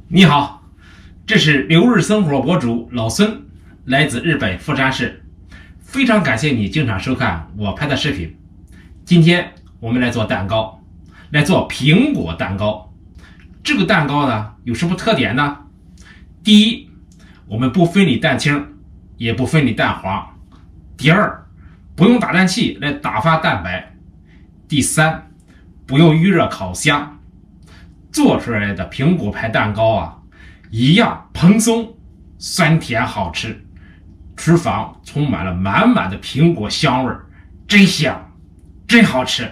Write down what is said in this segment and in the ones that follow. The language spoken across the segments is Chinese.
你好，这是留日生活博主老孙，来自日本富山市，非常感谢你经常收看我拍的视频。今天我们来做蛋糕，来做苹果蛋糕。这个蛋糕呢有什么特点呢？第一，我们不分离蛋清，也不分离蛋黄。第二，不用打蛋器来打发蛋白。第三，不用预热烤箱。做出来的苹果派蛋糕啊，一样蓬松、酸甜好吃，厨房充满了满满的苹果香味，真香，真好吃。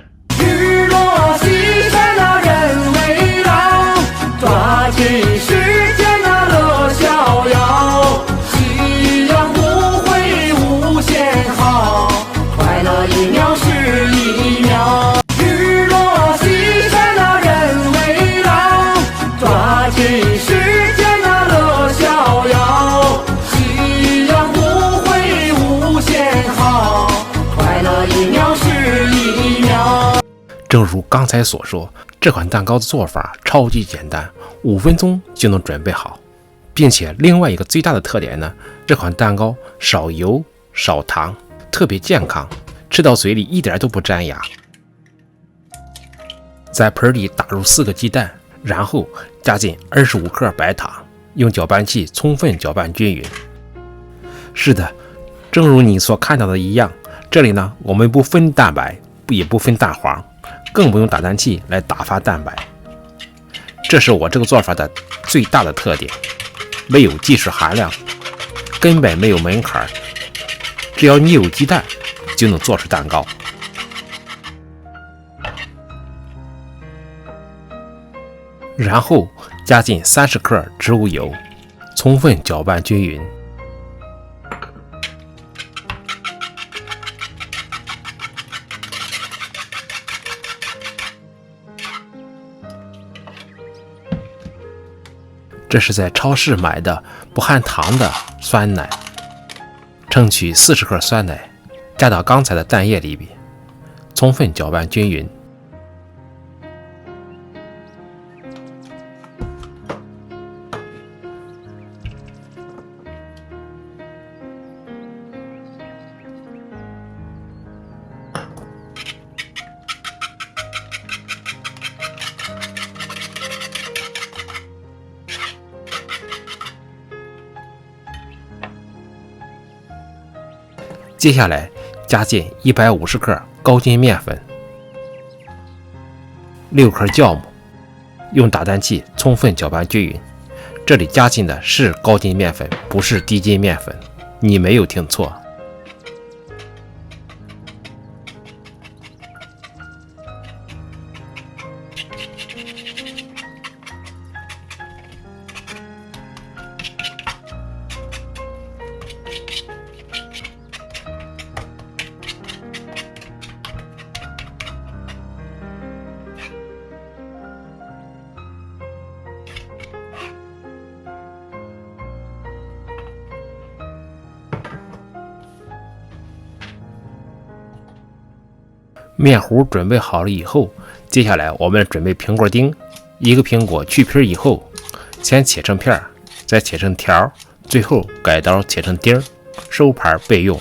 日落西山那人未老，抓紧时间那乐逍遥。夕阳不会无限好，快乐一秒是一秒。日落西山那人未老，抓紧时间那乐逍遥。夕阳不会无限好，快乐一秒是一秒。正如刚才所说，这款蛋糕的做法超级简单，5分钟就能准备好，并且另外一个最大的特点呢，这款蛋糕少油少糖，特别健康，吃到嘴里一点都不粘牙。在盆里打入4个鸡蛋，然后加进25克白糖，用搅拌器充分搅拌均匀。是的，正如你所看到的一样，这里呢我们不分蛋白，也不分蛋黄，更不用打蛋器来打发蛋白。这是我这个做法的最大的特点，没有技术含量，根本没有门槛，只要你有鸡蛋就能做出蛋糕。然后加进30克植物油，充分搅拌均匀。这是在超市买的不含糖的酸奶，称取40克酸奶，加到刚才的蛋液里边，充分搅拌均匀。接下来加进150克高筋面粉，6克酵母，用打蛋器充分搅拌均匀。这里加进的是高筋面粉，不是低筋面粉，你没有听错。面糊准备好了以后，接下来我们准备苹果丁。一个苹果去皮以后，先切成片，再切成条，最后改刀切成丁，收盘备用。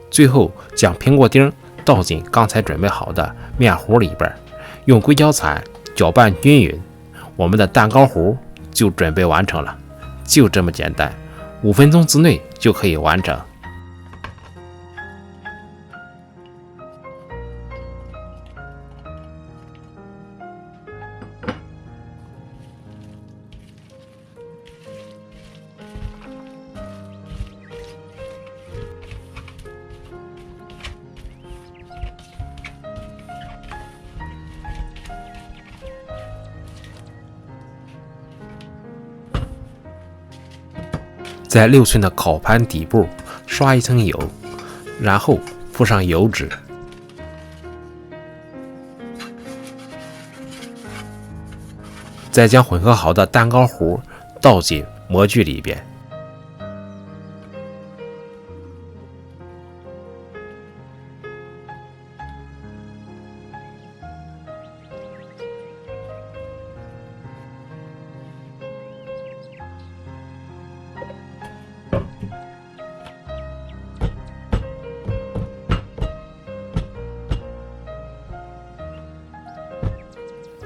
最后将苹果丁倒进刚才准备好的面糊里边，用硅胶铲搅拌均匀，我们的蛋糕糊就准备完成了。就这么简单，5分钟之内就可以完成。在6寸的烤盘底部刷一层油，然后铺上油脂，再将混合好的蛋糕糊倒进模具里边。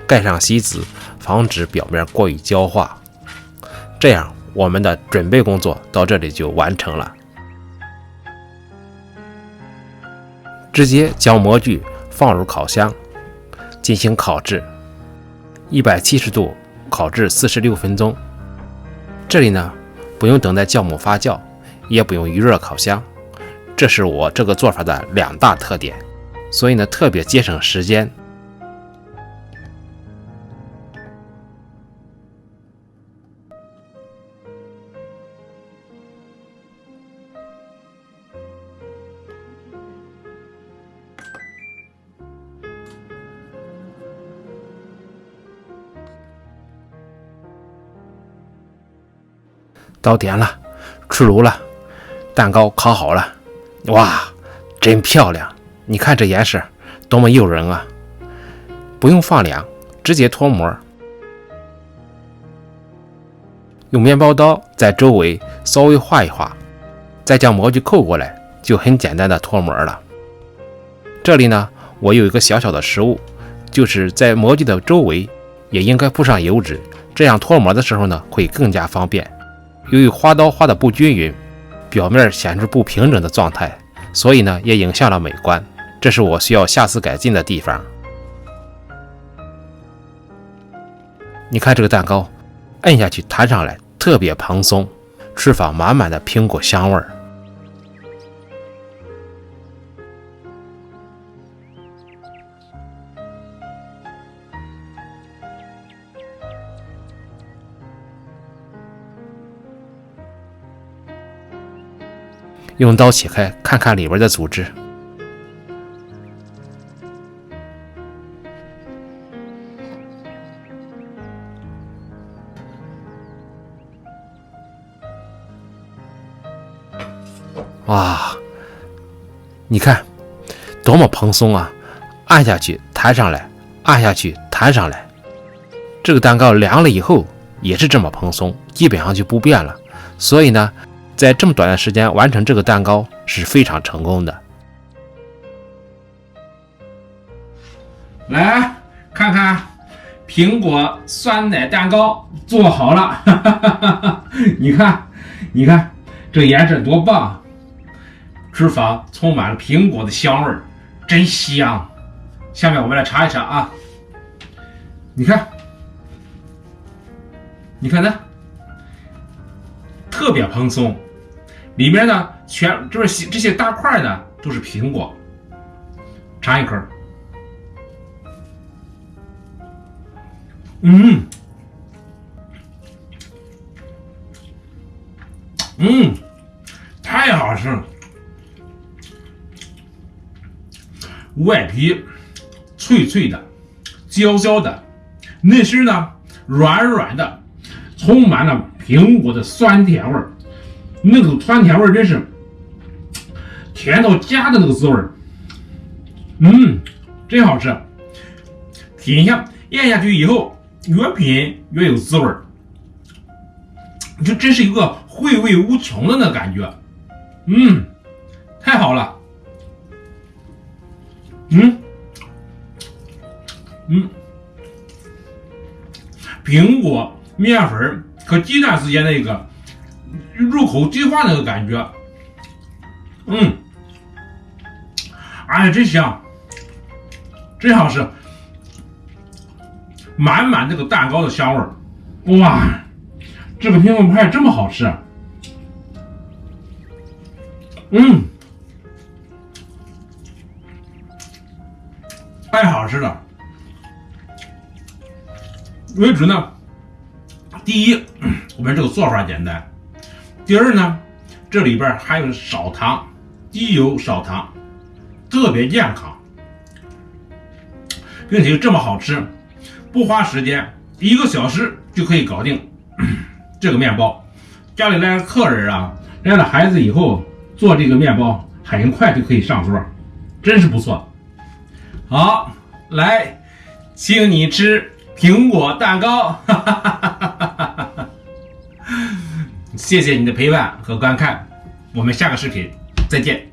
盖上锡纸，防止表面过于焦化。这样，我们的准备工作到这里就完成了。直接将模具放入烤箱进行烤制，170度烤制46分钟。这里呢，不用等待酵母发酵，也不用预热烤箱，这是我这个做法的2大特点，所以呢，特别节省时间。到点了，出炉了，蛋糕烤好了，哇，真漂亮！你看这颜色多么诱人啊！不用放凉，直接脱模，用面包刀在周围稍微画一画，再将模具扣过来，就很简单的脱模了。这里呢，我有一个小小的失误，就是在模具的周围也应该铺上油脂，这样脱模的时候呢，会更加方便。由于花刀画的不均匀，表面显出不平整的状态，所以呢也影响了美观，这是我需要下次改进的地方。你看这个蛋糕，摁下去弹上来特别蓬松，吃法满满的苹果香味儿。用刀切开，看看里边的组织。哇，你看，多么蓬松啊！按下去弹上来，按下去弹上来。这个蛋糕凉了以后也是这么蓬松，基本上就不变了。所以呢，在这么短的时间完成这个蛋糕是非常成功的。来看看苹果酸奶蛋糕做好了，你看，你看这颜色多棒，吃法充满了苹果的香味，真香。下面我们来尝一尝啊，你看，你看呢，特别蓬松。里面呢，这些大块呢都是苹果，尝一口。太好吃了！外皮脆脆的，焦焦的，内心呢软软的，充满了苹果的酸甜味儿。那个酸甜味真是甜到家的那个滋味，真好吃。品下咽下去以后，越品越有滋味，就真是一个回味无穷的那个感觉。太好了。苹果、面粉和鸡蛋之间的一个入口即化那个感觉，哎，真香，真好吃，满满这个蛋糕的香味儿，哇，这个苹果派这么好吃，太好吃了。为止呢，第一，我们这个做法简单；第二呢，这里边还有少糖，低油少糖，特别健康，并且这么好吃，不花时间，1个小时就可以搞定这个面包。家里来客人啊，来了孩子以后做这个面包很快就可以上桌，真是不错。好，来，请你吃苹果蛋糕，谢谢你的陪伴和观看，我们下个视频再见。